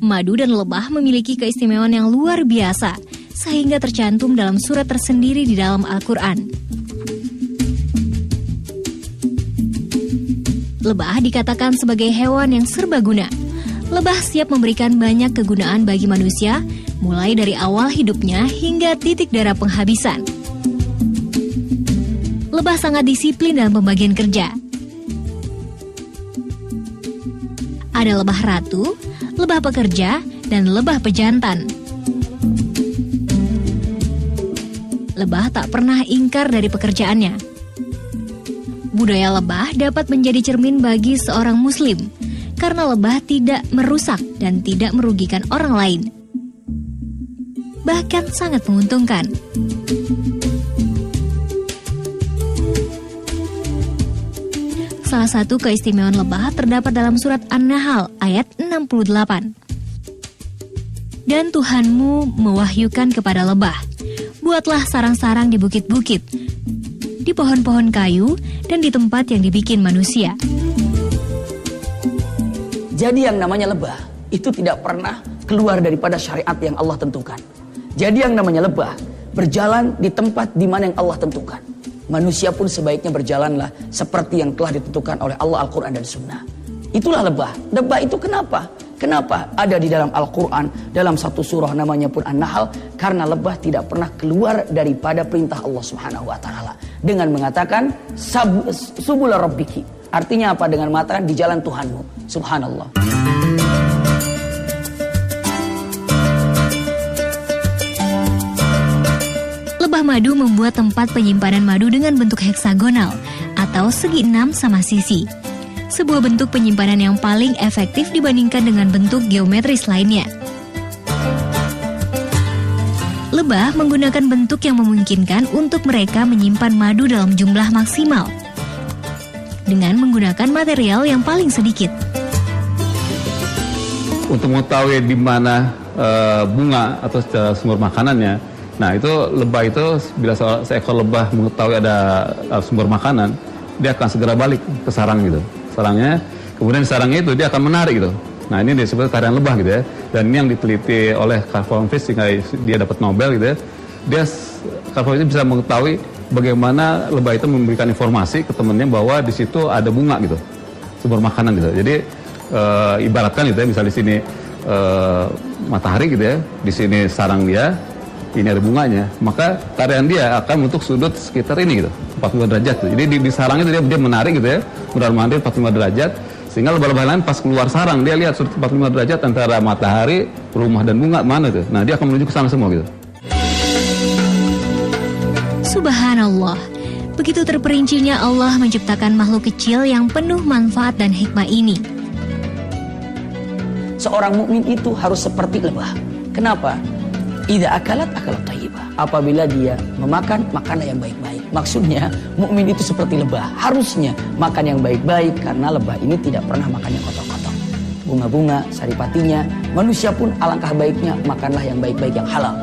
Madu dan lebah memiliki keistimewaan yang luar biasa, sehingga tercantum dalam surat tersendiri di dalam Al-Quran. Lebah dikatakan sebagai hewan yang serbaguna. Lebah siap memberikan banyak kegunaan bagi manusia, mulai dari awal hidupnya hingga titik darah penghabisan. Lebah sangat disiplin dalam pembagian kerja. Ada lebah ratu, lebah pekerja, dan lebah pejantan. Lebah tak pernah ingkar dari pekerjaannya. Budaya lebah dapat menjadi cermin bagi seorang muslim, karena lebah tidak merusak dan tidak merugikan orang lain. Bahkan sangat menguntungkan. Salah satu keistimewaan lebah terdapat dalam surat An-Nahl ayat 68. Dan Tuhanmu mewahyukan kepada lebah, buatlah sarang-sarang di bukit-bukit, di pohon-pohon kayu, dan di tempat yang dibikin manusia. Jadi yang namanya lebah itu tidak pernah keluar daripada syariat yang Allah tentukan. Jadi yang namanya lebah berjalan di tempat di mana yang Allah tentukan. Manusia pun sebaiknya berjalanlah seperti yang telah ditentukan oleh Allah, Al-Quran dan Sunnah. Itulah lebah. Lebah itu kenapa? Kenapa ada di dalam Al-Quran, dalam satu surah namanya pun An-Nahl? Karena lebah tidak pernah keluar daripada perintah Allah Subhanahu wa Ta'ala dengan mengatakan subula rabbiki. Artinya apa? Dengan mengatakan di jalan Tuhanmu. Subhanallah. Lebah madu membuat tempat penyimpanan madu dengan bentuk heksagonal atau segi 6 sama sisi. Sebuah bentuk penyimpanan yang paling efektif dibandingkan dengan bentuk geometris lainnya. Lebah menggunakan bentuk yang memungkinkan untuk mereka menyimpan madu dalam jumlah maksimal dengan menggunakan material yang paling sedikit. Untuk mengetahui di mana bunga atau sumber makanannya, nah itu lebah itu bila seekor lebah mengetahui ada sumber makanan, dia akan segera balik ke sarang gitu. Sarangnya, kemudian sarangnya itu dia akan menarik gitu. Nah ini disebut tarian lebah gitu ya. Dan ini yang diteliti oleh Carl Fritz sehingga dia dapat Nobel gitu ya. Carl Fritz bisa mengetahui bagaimana lebah itu memberikan informasi ke temannya bahwa di situ ada bunga gitu, sumber makanan gitu. Jadi ibaratkan gitu ya, misal di sini matahari gitu ya, di sini sarang dia, ini ada bunganya, maka tarian dia akan untuk sudut sekitar ini gitu, 45 derajat tuh. Jadi di sarang itu dia menarik gitu ya, mundar-mandir 45 derajat, sehingga lebah-lebah lain pas keluar sarang dia lihat sudut 45 derajat antara matahari, rumah dan bunga mana tuh. Nah dia akan menuju ke sana semua gitu. Subhanallah, begitu terperincinya Allah menciptakan makhluk kecil yang penuh manfaat dan hikmah ini. Seorang mukmin itu harus seperti lebah. Kenapa? Idza akalat thayyibah. Apabila dia memakan, makanlah yang baik-baik. Maksudnya, mukmin itu seperti lebah. Harusnya makan yang baik-baik karena lebah ini tidak pernah makan yang kotor-kotor. Bunga-bunga, saripatinya, manusia pun alangkah baiknya makanlah yang baik-baik yang halal.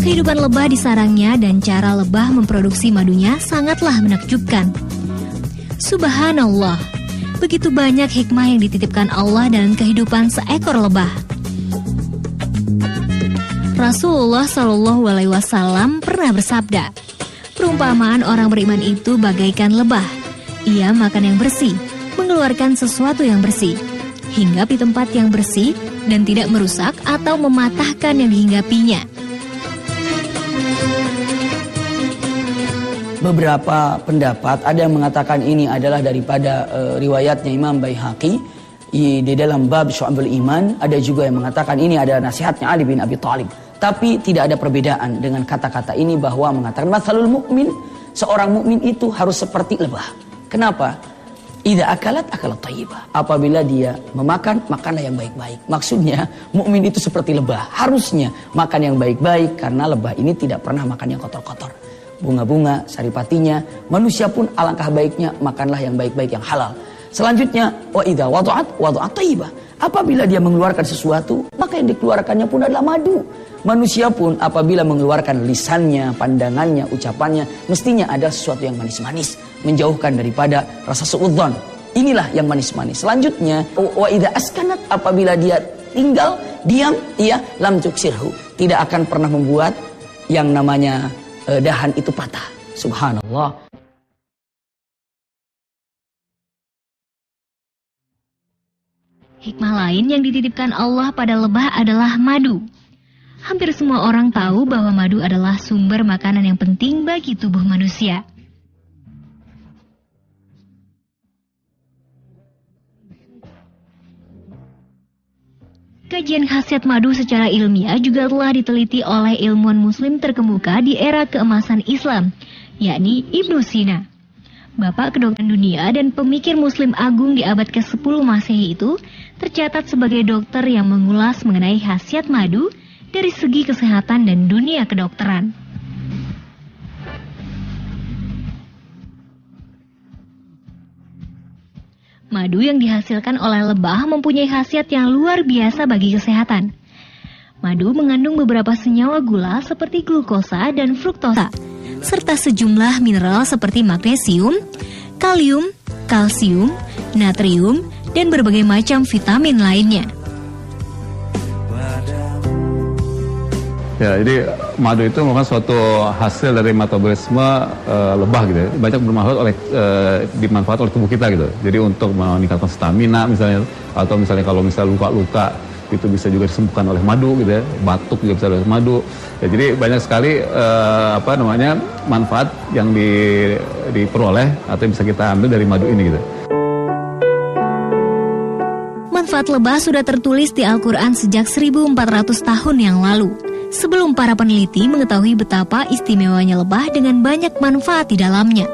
Kehidupan lebah di sarangnya dan cara lebah memproduksi madunya sangatlah menakjubkan. Subhanallah, begitu banyak hikmah yang dititipkan Allah dalam kehidupan seekor lebah. Rasulullah Shallallahu Alaihi Wasallam pernah bersabda, perumpamaan orang beriman itu bagaikan lebah. Ia makan yang bersih, mengeluarkan sesuatu yang bersih, hinggap di tempat yang bersih dan tidak merusak atau mematahkan yang dihinggapinya. Beberapa pendapat ada yang mengatakan ini adalah daripada riwayatnya Imam Baihaqi di dalam bab Syu'abul Iman. Ada juga yang mengatakan ini adalah nasihatnya Ali bin Abi Thalib. Tapi tidak ada perbedaan dengan kata-kata ini bahwa mengatakan matsalul mukmin, seorang mukmin itu harus seperti lebah. Kenapa? Idza akalat thayyibah. Apabila dia memakan, makanlah yang baik-baik. Maksudnya mukmin itu seperti lebah. Harusnya makan yang baik-baik karena lebah ini tidak pernah makan yang kotor-kotor. Bunga-bunga, saripatinya, manusia pun alangkah baiknya makanlah yang baik-baik yang halal. Selanjutnya, wa idza wada'at thayyibah. Apabila dia mengeluarkan sesuatu, maka yang dikeluarkannya pun adalah madu. Manusia pun apabila mengeluarkan lisannya, pandangannya, ucapannya, mestinya ada sesuatu yang manis-manis, menjauhkan daripada rasa suudzon. Inilah yang manis-manis. Selanjutnya, wa idza askanat, apabila dia tinggal diam, ia lam tuksirhu, tidak akan pernah membuat yang namanya dahan itu patah. Subhanallah. Hikmah lain yang dititipkan Allah pada lebah adalah madu. Hampir semua orang tahu bahwa madu adalah sumber makanan yang penting bagi tubuh manusia. Kajian khasiat madu secara ilmiah juga telah diteliti oleh ilmuwan muslim terkemuka di era keemasan Islam, yakni Ibnu Sina. Bapak kedokteran dunia dan pemikir muslim agung di abad ke-10 Masehi itu tercatat sebagai dokter yang mengulas mengenai khasiat madu dari segi kesehatan dan dunia kedokteran. Madu yang dihasilkan oleh lebah mempunyai khasiat yang luar biasa bagi kesehatan. Madu mengandung beberapa senyawa gula seperti glukosa dan fruktosa, serta sejumlah mineral seperti magnesium, kalium, kalsium, natrium, dan berbagai macam vitamin lainnya. Ya, jadi madu itu merupakan suatu hasil dari metabolisme lebah gitu ya. Banyak dimanfaat oleh tubuh kita gitu. Jadi untuk meningkatkan stamina misalnya, atau misalnya kalau misalnya luka-luka itu bisa juga disembuhkan oleh madu gitu ya. Batuk juga bisa oleh madu. Ya, jadi banyak sekali manfaat yang diperoleh atau bisa kita ambil dari madu ini gitu. Manfaat lebah sudah tertulis di Al-Quran sejak 1400 tahun yang lalu. Sebelum para peneliti mengetahui betapa istimewanya lebah dengan banyak manfaat di dalamnya.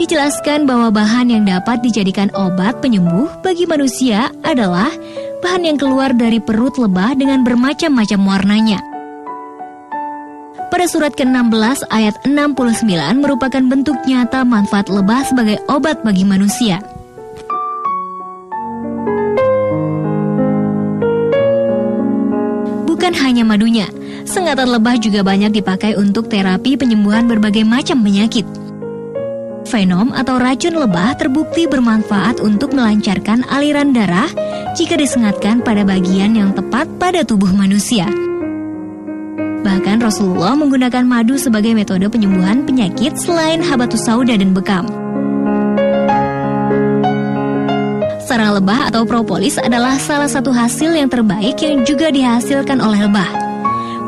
Dijelaskan bahwa bahan yang dapat dijadikan obat penyembuh bagi manusia adalah bahan yang keluar dari perut lebah dengan bermacam-macam warnanya. Pada surat ke-16 ayat 69 merupakan bentuk nyata manfaat lebah sebagai obat bagi manusia. Bukan hanya madunya, sengatan lebah juga banyak dipakai untuk terapi penyembuhan berbagai macam penyakit. Venom atau racun lebah terbukti bermanfaat untuk melancarkan aliran darah jika disengatkan pada bagian yang tepat pada tubuh manusia. Bahkan Rasulullah menggunakan madu sebagai metode penyembuhan penyakit selain habatus sauda dan bekam. Sarang lebah atau propolis adalah salah satu hasil yang terbaik yang juga dihasilkan oleh lebah.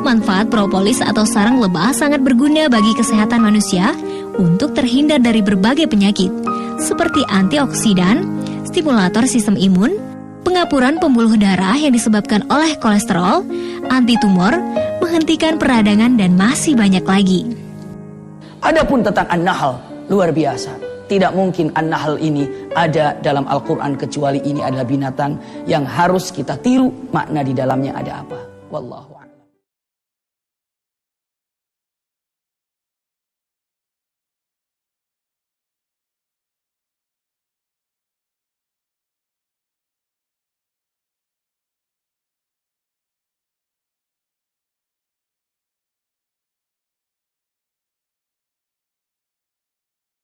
Manfaat propolis atau sarang lebah sangat berguna bagi kesehatan manusia untuk terhindar dari berbagai penyakit, seperti antioksidan, stimulator sistem imun, pengapuran pembuluh darah yang disebabkan oleh kolesterol, anti tumor, menghentikan peradangan, dan masih banyak lagi. Adapun tentang An-Nahl, luar biasa. Tidak mungkin An-Nahl ini ada dalam Al-Quran kecuali ini adalah binatang yang harus kita tiru makna di dalamnya ada apa. Wallahu a'lam.